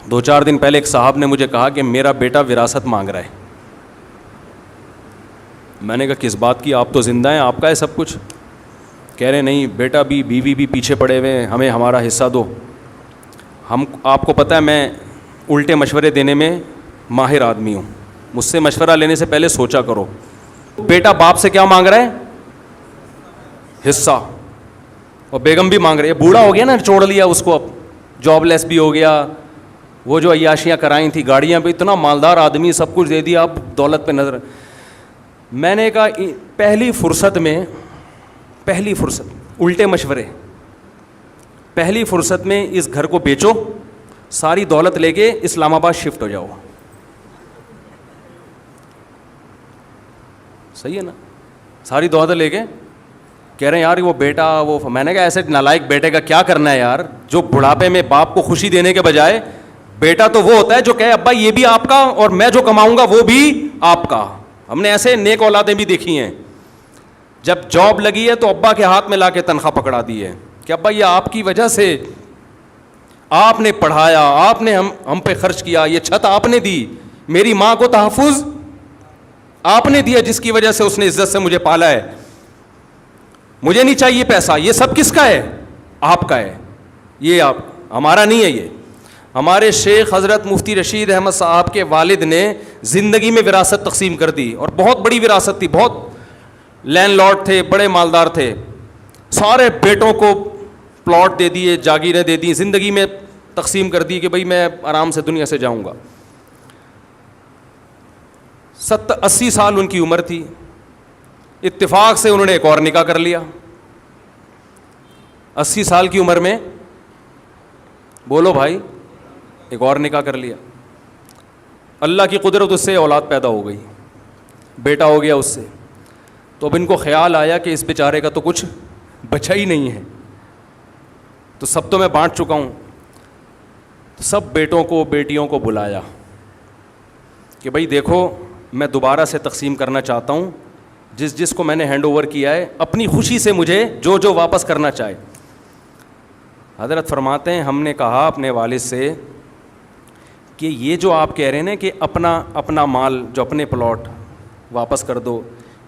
2-4 دن پہلے ایک صاحب نے مجھے کہا کہ میرا بیٹا وراثت مانگ رہا ہے. میں نے کہا کس بات کی, آپ تو زندہ ہیں, آپ کا ہے سب کچھ. کہہ رہے نہیں بیٹا بھی, بیوی بھی پیچھے پڑے ہوئے ہیں, ہمیں ہمارا حصہ دو. آپ کو پتہ ہے میں الٹے مشورے دینے میں ماہر آدمی ہوں, مجھ سے مشورہ لینے سے پہلے سوچا کرو. بیٹا باپ سے کیا مانگ رہا ہے؟ حصہ. اور بیگم بھی مانگ رہی ہے, بوڑھا ہو گیا نا, چھوڑ لیا اس کو, اب جاب لیس بھی ہو گیا, وہ جو عیاشیاں کرائیں تھیں, گاڑیاں پہ, اتنا مالدار آدمی, سب کچھ دے دیا, اب دولت پہ نظر. میں نے کہا پہلی فرصت الٹے مشورے, پہلی فرصت میں اس گھر کو بیچو, ساری دولت لے کے اسلام آباد شفٹ ہو جاؤ. صحیح ہے نا, ساری دولت لے کے. کہہ رہے ہیں یار وہ بیٹا وہ, میں نے کہا ایسے نالائق بیٹے کا کیا کرنا ہے یار, جو بڑھاپے میں باپ کو خوشی دینے کے بجائے, بیٹا تو وہ ہوتا ہے جو کہے ابا یہ بھی آپ کا اور میں جو کماؤں گا وہ بھی آپ کا. ہم نے ایسے نیک اولادیں بھی دیکھی ہیں, جب جاب لگی ہے تو ابا کے ہاتھ میں لا کے تنخواہ پکڑا دی ہے کہ ابا یہ آپ کی وجہ سے, آپ نے پڑھایا, آپ نے ہم پہ خرچ کیا, یہ چھت آپ نے دی, میری ماں کو تحفظ آپ نے دیا, جس کی وجہ سے اس نے عزت سے مجھے پالا ہے. مجھے نہیں چاہیے پیسہ, یہ سب کس کا ہے؟ آپ کا ہے, یہ آپ, ہمارا نہیں ہے. یہ ہمارے شیخ حضرت مفتی رشید احمد صاحب کے والد نے زندگی میں وراثت تقسیم کر دی, اور بہت بڑی وراثت تھی, بہت لینڈ لارڈ تھے, بڑے مالدار تھے. سارے بیٹوں کو پلاٹ دے دیے, جاگیریں دے دی, زندگی میں تقسیم کر دی کہ بھئی میں آرام سے دنیا سے جاؤں گا. 80 سال ان کی عمر تھی, اتفاق سے انہوں نے ایک اور نکاح کر لیا. 80 سال کی عمر میں, بولو بھائی, ایک اور نکاح کر لیا. اللہ کی قدرت, اس سے اولاد پیدا ہو گئی, بیٹا ہو گیا اس سے. تو اب ان کو خیال آیا کہ اس بیچارے کا تو کچھ بچا ہی نہیں ہے, تو سب تو میں بانٹ چکا ہوں. تو سب بیٹوں کو بیٹیوں کو بلایا کہ بھئی دیکھو میں دوبارہ سے تقسیم کرنا چاہتا ہوں, جس کو میں نے ہینڈ اوور کیا ہے اپنی خوشی سے مجھے جو واپس کرنا چاہے. حضرت فرماتے ہیں ہم نے کہا اپنے والد سے کہ یہ جو آپ کہہ رہے ہیں نا کہ اپنا مال, جو اپنے پلاٹ واپس کر دو,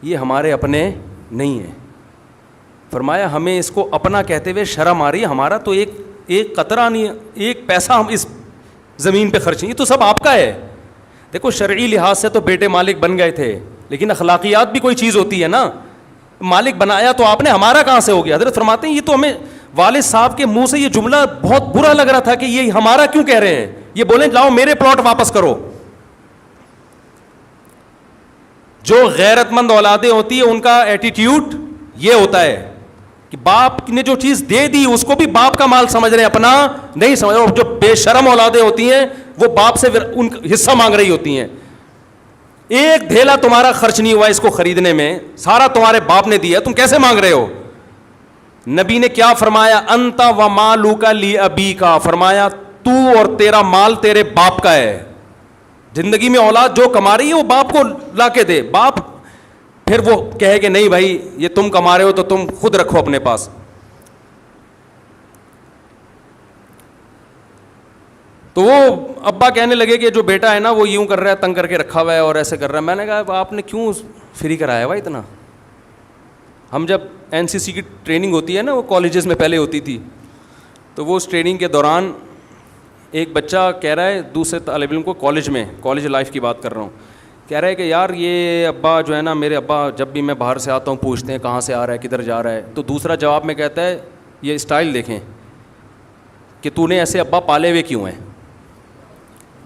یہ ہمارے اپنے نہیں ہیں. فرمایا ہمیں اس کو اپنا کہتے ہوئے شرم آ رہی ہے, ہمارا تو ایک قطرہ نہیں, ایک پیسہ ہم اس زمین پہ خرچ نہیں, یہ تو سب آپ کا ہے. دیکھو شرعی لحاظ سے تو بیٹے مالک بن گئے تھے, لیکن اخلاقیات بھی کوئی چیز ہوتی ہے نا, مالک بنایا تو آپ نے, ہمارا کہاں سے ہو گیا. حضرت فرماتے ہیں یہ تو ہمیں والد صاحب کے منہ سے یہ جملہ بہت برا لگ رہا تھا کہ یہ ہمارا کیوں کہہ رہے ہیں, یہ بولیں لاؤ میرے پلاٹ واپس کرو. جو غیرت مند اولادیں ہوتی ہیں ان کا ایٹیٹیوڈ یہ ہوتا ہے کہ باپ نے جو چیز دے دی اس کو بھی باپ کا مال سمجھ رہے ہیں, اپنا نہیں سمجھ رہے. جو بے شرم اولادیں ہوتی ہیں وہ باپ سے ان حصہ مانگ رہی ہوتی ہیں. ایک دھیلا تمہارا خرچ نہیں ہوا اس کو خریدنے میں, سارا تمہارے باپ نے دیا, تم کیسے مانگ رہے ہو؟ نبی نے کیا فرمایا, انت و مالک لابیک, فرمایا تو اور تیرا مال تیرے باپ کا ہے. زندگی میں اولاد جو کما رہی ہے وہ باپ کو لا کے دے. باپ پھر وہ کہے کہ نہیں بھائی یہ تم کما رہے ہو تو تم خود رکھو اپنے پاس. تو وہ ابا کہنے لگے کہ جو بیٹا ہے نا وہ یوں کر رہا ہے, تنگ کر کے رکھا ہوا ہے اور ایسے کر رہا ہے. میں نے کہا آپ نے کیوں فری کرایا ہوا اتنا؟ ہم جب NCC کی ٹریننگ ہوتی ہے نا, وہ کالجز میں پہلے ہوتی تھی, تو وہ اس ٹریننگ کے دوران ایک بچہ کہہ رہا ہے دوسرے طالب علم کو, کالج لائف کی بات کر رہا ہوں, کہہ رہا ہے کہ یار یہ ابا جو ہے نا, میرے ابا جب بھی میں باہر سے آتا ہوں پوچھتے ہیں کہاں سے آ رہا ہے, کدھر جا رہا ہے. تو دوسرا جواب میں کہتا ہے یہ اسٹائل دیکھیں کہ تو نے ایسے ابا پالے ہوئے کیوں ہیں,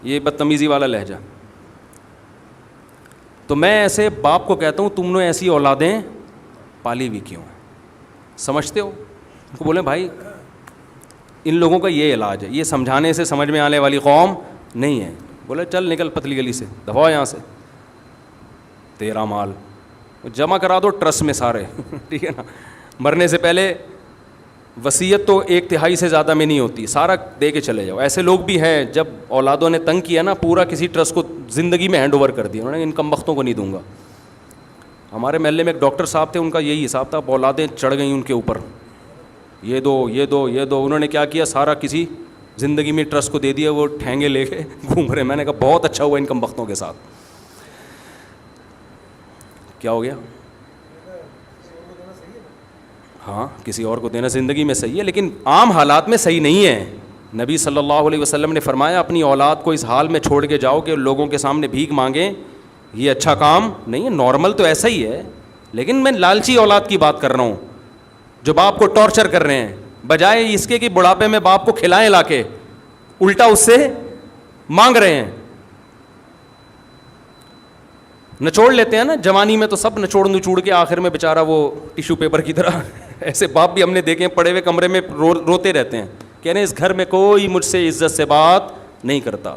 یہ بدتمیزی والا لہجہ. تو میں ایسے باپ کو کہتا ہوں تم نے ایسی اولادیں پالی ہوئی کیوں ہیں, سمجھتے ہو؟ ان کو بولیں بھائی ان لوگوں کا یہ علاج ہے, یہ سمجھانے سے سمجھ میں آنے والی قوم نہیں ہے. بولے چل نکل پتلی گلی سے, دفعہ یہاں سے, تیرا مال جمع کرا دو ٹرسٹ میں سارے, ٹھیک ہے نا. مرنے سے پہلے وصیت تو 1/3 سے زیادہ میں نہیں ہوتی, سارا دے کے چلے جاؤ. ایسے لوگ بھی ہیں جب اولادوں نے تنگ کیا نا, پورا کسی ٹرسٹ کو زندگی میں ہینڈ اوور کر دیا, انہوں نے ان کم بختوں کو نہیں دوں گا. ہمارے محلے میں ایک ڈاکٹر صاحب تھے, ان کا یہی حساب تھا, اولادیں چڑھ گئیں ان کے اوپر, یہ دو یہ دو یہ دو. انہوں نے کیا کیا, سارا کسی زندگی میں ٹرسٹ کو دے دیا, وہ ٹھینگے لے کے گھوم رہے. میں نے کہا بہت اچھا ہوا ان کم بختوں کے ساتھ. کیا ہو گیا؟ ہاں کسی اور کو دینا زندگی میں صحیح ہے, لیکن عام حالات میں صحیح نہیں ہے. نبی صلی اللہ علیہ وسلم نے فرمایا اپنی اولاد کو اس حال میں چھوڑ کے جاؤ کہ لوگوں کے سامنے بھیک مانگیں, یہ اچھا کام نہیں ہے. نارمل تو ایسا ہی ہے, لیکن میں لالچی اولاد کی بات کر رہا ہوں جو باپ کو ٹارچر کر رہے ہیں, بجائے اس کے کہ بڑھاپے میں باپ کو کھلائیں لا کے, الٹا اس سے مانگ رہے ہیں. نچوڑ لیتے ہیں نا جوانی میں, تو سب نچوڑ کے آخر میں بیچارہ وہ ٹیشو پیپر کی طرح ایسے باپ بھی ہم نے دیکھے پڑے ہوئے کمرے میں روتے رہتے ہیں, کہہ رہے ہیں اس گھر میں کوئی مجھ سے عزت سے بات نہیں کرتا.